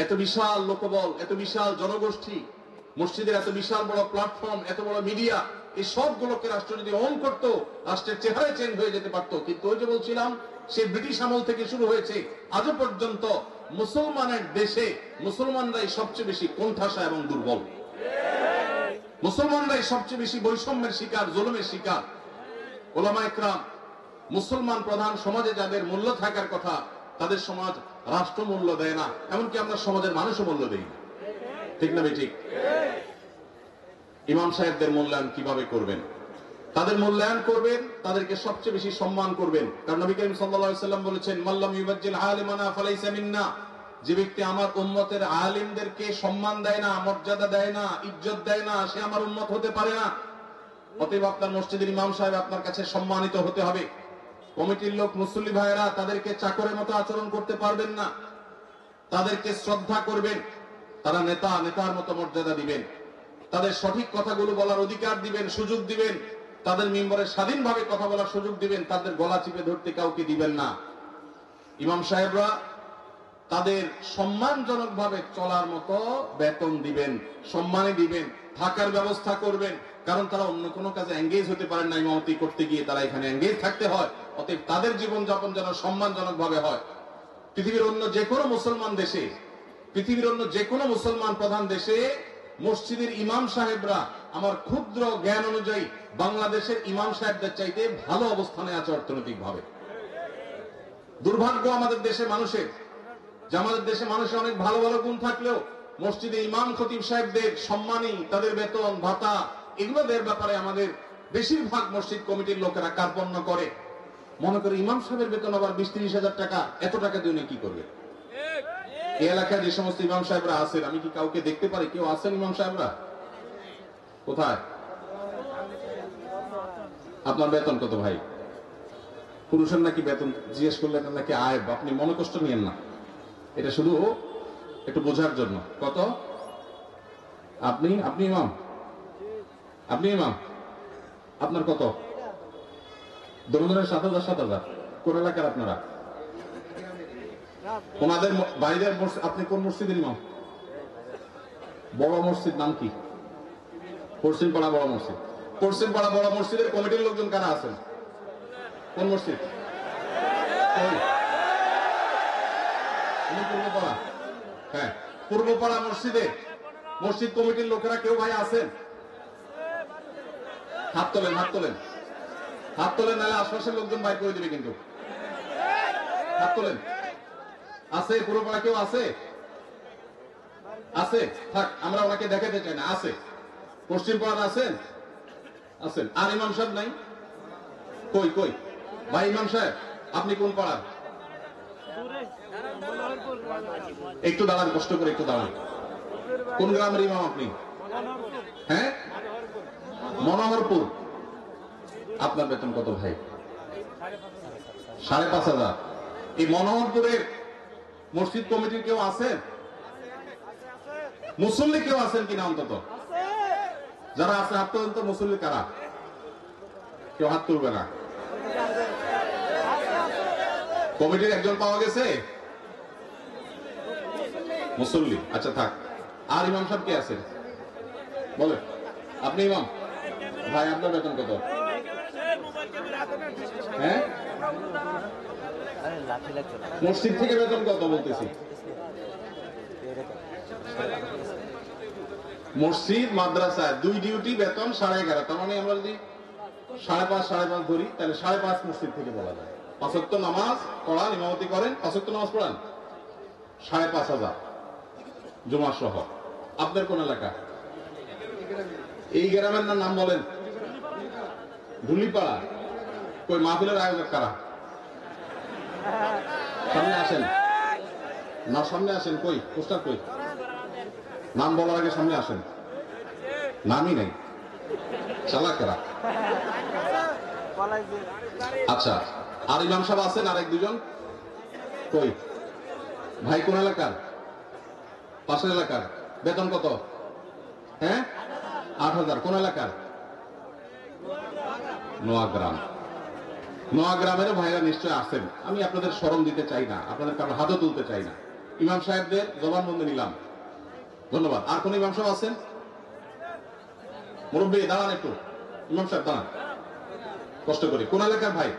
এত বিশাল লোকবল, এত বিশাল জনগোষ্ঠী, মসজিদের এত বিশাল বড় প্ল্যাটফর্ম, এত বড় মিডিয়া, এই সবগুলোকে রাষ্ট্র যদি অন করতো, রাষ্ট্রের চেহারা চেঞ্জ হয়ে যেতে পারতো। কিন্তু ওই যে বলছিলাম, সে ব্রিটিশ আমল থেকে শুরু হয়েছে, আজও পর্যন্ত মুসলমানের দেশে মুসলমানরাই সবচেয়ে বেশি কোণঠাসা এবং দুর্বল। মুসলমানরাই সবচেয়ে বেশি বৈষম্যের শিকার, জুলুমের শিকার। ওলামা ইকরাম, মুসলমান প্রধান সমাজে যাদের মূল্য থাকার কথা, তাদের সমাজ রাষ্ট্র মূল্য দেয় না, এমনকি আমরা সমাজের মানুষও মূল্য দেই না। ঠিক না ঠিক? ইমাম সাহেবদের মূল্যায়ন কিভাবে করবেন? তাদের মূল্যায়ন করবেন, তাদেরকে সবচেয়ে বেশি সম্মান করবেন। কারণ নবী করিম সাল্লাল্লাহু আলাইহি ওয়াসাল্লাম বলেছেন, মাল্লাম ইউবাজ্জিল আলিমানা ফালাইসা মিন্না, যে ব্যক্তি আমার উম্মতের আলিমদেরকে সম্মান দেয় না, মর্যাদা দেয় না, ইজ্জত দেয় না, সে আমার উম্মত হতে পারে না। অতএব আপনার মসজিদের ইমাম সাহেব আপনার কাছে সম্মানিত হতে হবে। কমিটির লোক, মুসল্লি ভাইয়েরা, তাদেরকে চাকরের মতো আচরণ করতে পারবেন না, তাদেরকে শ্রদ্ধা করবেন। তারা নেতা, নেতার মতো মর্যাদা দিবেন, তাদের সঠিক কথাগুলো বলার অধিকার দিবেন, সুযোগ দিবেন, তাদের মিম্বরে স্বাধীনভাবে কথা বলার সুযোগ দিবেন, তাদের গলা চিপে ধরতে কাউকে দিবেন না। ইমাম সাহেবরা তাদের সম্মানজনক ভাবে চলার মতো বেতন দিবেন, সম্মানে দিবেন, থাকার ব্যবস্থা করবেন। কারণ তারা অন্য কোনো কাজে এঙ্গেজ হতে পারেন না, ইমামতি করতে গিয়ে তারা এখানে এঙ্গেজ থাকতে হয়। অতএব তাদের জীবনযাপন যেন সম্মানজনক ভাবে হয়। পৃথিবীর অন্য যে কোনো মুসলমান দেশে, পৃথিবীর অন্য যে কোনো মুসলমান প্রধান দেশে মসজিদের ইমাম সাহেবরা আমার ক্ষুদ্র জ্ঞান অনুযায়ী বাংলাদেশের ইমাম সাহেবদের চাইতে ভালো অবস্থানে আছে অর্থনৈতিক ভাবে। দুর্ভাগ্য আমাদের দেশে মানুষের, যে আমাদের দেশে মানুষের অনেক ভালো ভালো গুণ থাকলেও মসজিদে ইমাম খতিব সাহেবদের সম্মানী, তাদের বেতন ভাতা, এগুলোদের ব্যাপারে আমাদের বেশিরভাগ মসজিদ কমিটির লোকেরা কার্পণ্য করে। মনে করে ইমাম সাহেবের বেতন আবার 20-30 হাজার টাকা, এত টাকা দিয়ে উনি কি করবে? এই এলাকায় যে সমস্ত ইমাম সাহেবরা আছেন, আমি কি কাউকে দেখতে পারি কেউ আছেন ইমাম সাহেবরা? কোথায়? আপনার বেতন কত ভাই? পুরুষের নাকি বেতন জিজ্ঞেস করলে নাকি আয়, আপনি মনে কষ্ট নিয়েন না, এটা শুধু একটু বোঝার জন্য। কত? আপনি ইমাম, আপনি ইমাম, আপনার কত? দমদমের 7,000 কোন এলাকার আপনারা? ওনাদের বাইরের আপনি কোন মসজিদের ইমাম? বড় মসজিদ নাম কি? পশ্চিম পাড়া বড় মসজিদ। পশ্চিম পাড়া বড় মসজিদের কমিটির লোকজন কারা আছেন? কোন মসজিদ? পূর্বপাড়া। হ্যাঁ, পূর্বপাড়া মসজিদে মসজিদ কমিটির লোকেরা কেউ ভাই আছেন? হাত তোলেন, হাত তোলেন, হাত তোলেন, নাহলে আশপাশের লোকজন বাইর করে দিবে কিন্তু। হাত তোলেন। আছে পূর্বপাড়া কেউ আছে? আছে? থাক, আমরা ওনাকে দেখাতে চাই না। আছে? পশ্চিম পাড়া আছেন? আছেন। আর ইমাম সাহেব নাই? কই কই ভাই ইমাম সাহেব, আপনি কোন পাড়ার? একটু দাঁড়ান, কষ্ট করে একটু দাঁড়ান। কোন গ্রামের ইমাম আপনি? হ্যাঁ, মনোহরপুর। আপনার বেতন কত ভাই? 5,500। এই মনোহরপুরের মসজিদ কমিটির কেউ আছেন? মুসল্লি কেউ আছেন কিনা অন্তত? যারা আছে হাত তুলেন তো। মুসল্লি কারা? কেউ হাত তুলবে না। কমিটির একজন পাওয়া গেছে? মুসল্লি, আচ্ছা থাক। আর ইমাম সাহেব কে আছেন বলে? আপনি ইমাম ভাই, আপনার বেতন কত? হ্যাঁ, মসজিদ থেকে বেতন কত বলতেছি? মসজিদ মাদ্রাসা দুই ডিউটি বেতন 11.5। তার মানে আমরা যদি 5.5 ধরি, তাহলে 5.5 মসজিদ থেকে বলা যায়। 5 ওয়াক্ত নামাজ পড়ান, ইমামতি করেন, 5 ওয়াক্ত নামাজ পড়ান, 5,500 জুমা সহ। আপনার কোন এলাকা? এই গ্রামের নাম বলেন? ধুলিপাড়া। কই মাহফিলের আয়োজক কারা? সামনে আসেন না, সামনে আসেন। কই পোস্টার কই? নাম বলার আগে সামনে আসেন। নামই নেই, চালাক কারা? আচ্ছা, আর ইমাম সাহেব আছেন আর 1-2 জন? কই ভাই, কোন এলাকার? পাশের এলাকার। বেতন কত? হ্যাঁ, 8,000। কোন এলাকার? নোয়াগ্রাম। নোয়াগ্রামের ভাইরা নিশ্চয় আসেন। আমি আপনাদের স্মরণ দিতে চাই না, আপনাদের কারো হাতও তুলতে চাই না। ইমাম সাহেবদের জবানবন্দি নিলাম। ধন্যবাদ। আর কোন ইমাম সাহেব আছেন? মুরব্বী দাঁড়ান একটু, ইমাম সাহেব দাঁড়ান, কষ্ট করি। কোন এলাকার ভাই?